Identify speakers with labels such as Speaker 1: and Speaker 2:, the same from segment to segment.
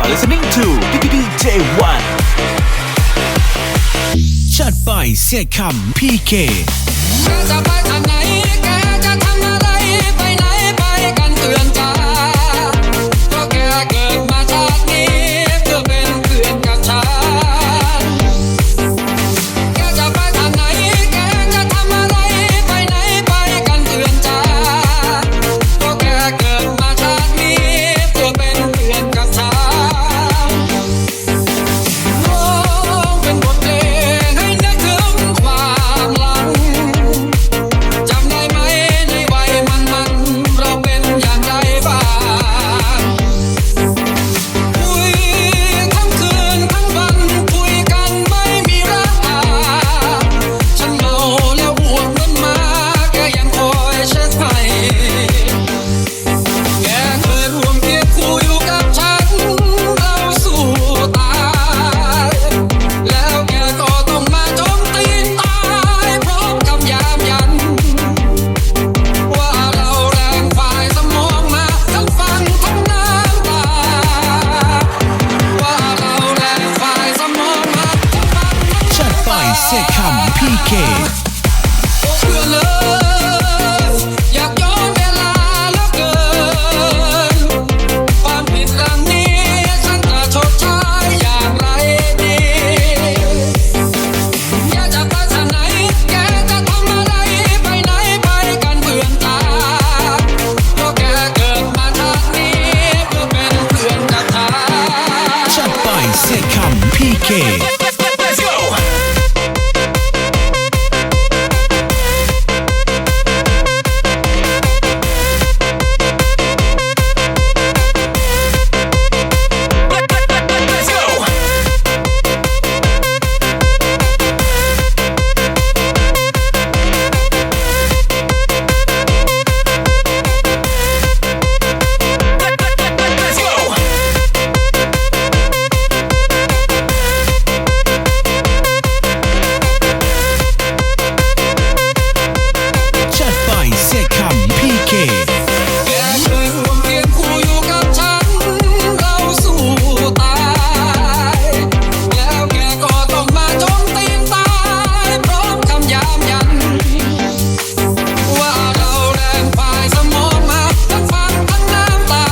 Speaker 1: are listening to DJ1 จัดไปเสียคำพีเค
Speaker 2: จะไปทางไหนแกจะทำอะไรไปไหนไปกันเตือนใจก็แกเกิดมาชาตินี้เพื่อเป็นเพื่อนกับฉันแกจะไปทางไหนแกจะทำอะไรไปไหนไปกันเตือนใจก็แกเกิดมาชาตินี้เพื่อเป็นเพื่อนกับฉันร้องเป็นบทเพลงให้นึกถึงความหลังจำได้ไหมในวัยมันเราเป็นอย่างไรบ้างคุยทั้งคืนทั้งวันคุยกันไม่มีรักฉันเมาแล้วอ้วกน้ำมาแกยังคอยเช็ดให้แกเคยร่วมเคียงคู่อยู่กับฉันเราสู้ตายแล้วแกก็ต้องมาโจมตีตายพร้อมคำยามยันว่าเราแรงฝ่ายสมองมาทั้งฟังทั้งน้ำตาว่าเราแรงฝ่ายสมองมาทั้งฟังทั้ง
Speaker 1: จัดไปเสียคำพีเค
Speaker 2: เพื่อนเลยอยากย้อนเวลาแล้วเกินความผิดครั้งนี้ฉันจะชดใช้อย่างไรดีแกจะไปทางไหนแกจะทำอะไรไปไหนไปกันเพื่อนตาก็แกเกิดมาชาตินี้เพื่อเป็นเพื่อนกับฉัน
Speaker 1: จัดไปเสียคำพีเคจัดไปเสียคำพีเค
Speaker 2: แกเคยร่วมเคียงคู่อยู่กับฉันเราสู้ตายแล้วแกก็ต้องมาโจมตีตายพร้อมคำยามยันว่าเราแรงฝ่ายสมองมาทั้งฟังทั้งน้ำตา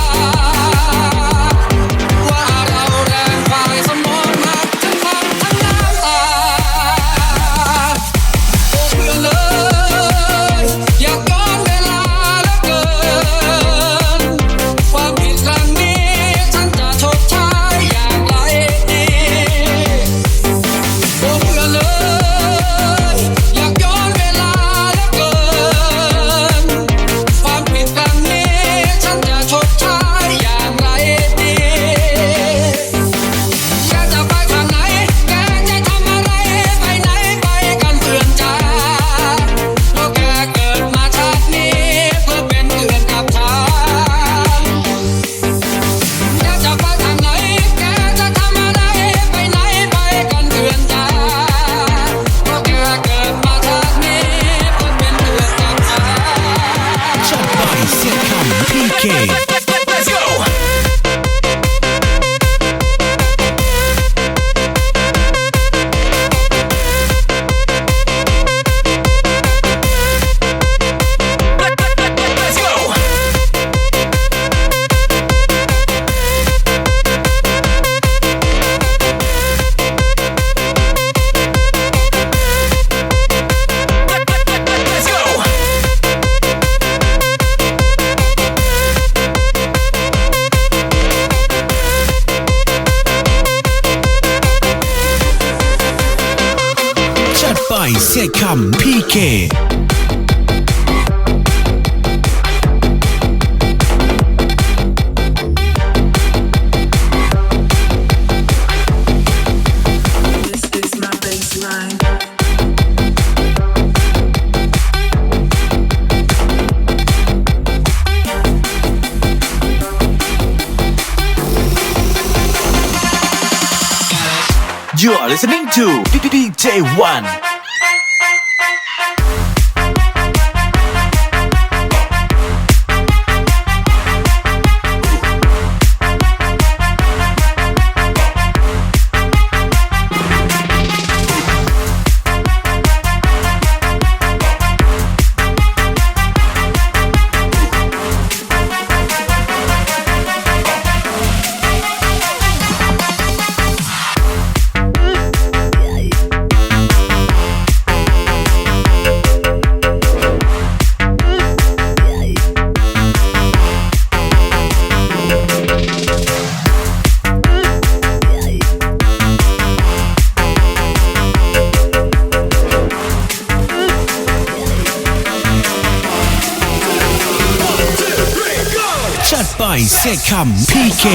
Speaker 2: ว่าเราแรงฝ่ายสมองมาทั้งฟังทั้งน้ำตาเพื่อนเลยอยากย้อนเวลาแล้วเกินความผิดครั้งนี้ฉันจะชดใช้อย่างไรดีเพื่อนเลยอยากย้อนเวลาแล้วเกินความผิดครั้งนี้ฉันจะชดใช้อย่างไรดีแกจะไปทางไหนแกจะทำอะไรไปไหนไปกันเตือนใจเพราะแกเกิดมาชาตินี้เพื่อเป็นเพื่อนกับฉันแกจะไปทางไหนแกจะทำอะไรไปไหนไปกันเตือนใจเพราะแกเกิดมาชาตินี้เพื่อเป็นเพื่อนกับฉัน
Speaker 1: จัดไปเสียคำพีเคจัดไปเสียคำพีเคYou are listening to DJ1
Speaker 2: เ
Speaker 1: เสกคำ PK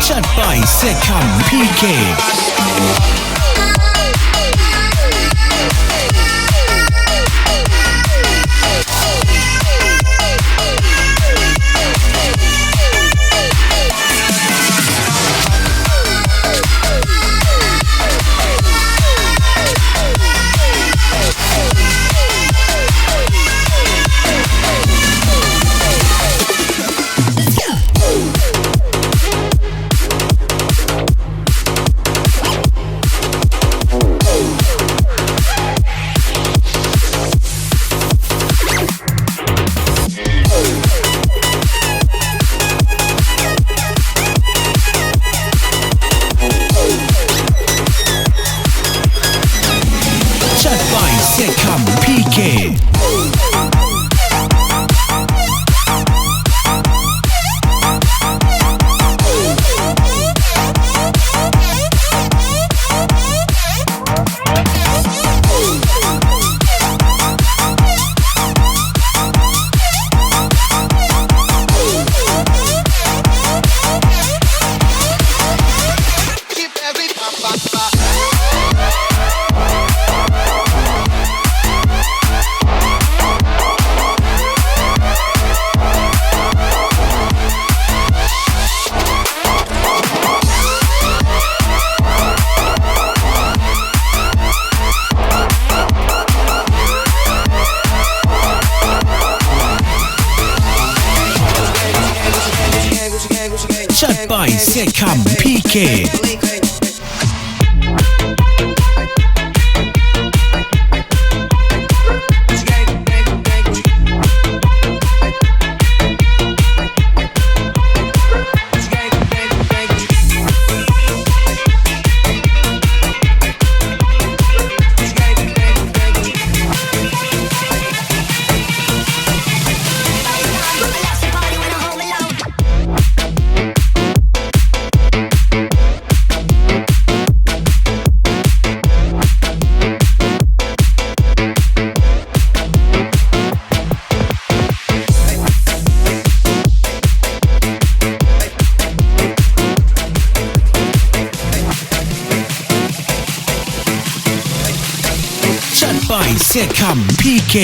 Speaker 1: จัดไปเสกคำ PKจัดไปเสกคำ PKจัดไปเสกคำ PKจัดไปเสกคำ PK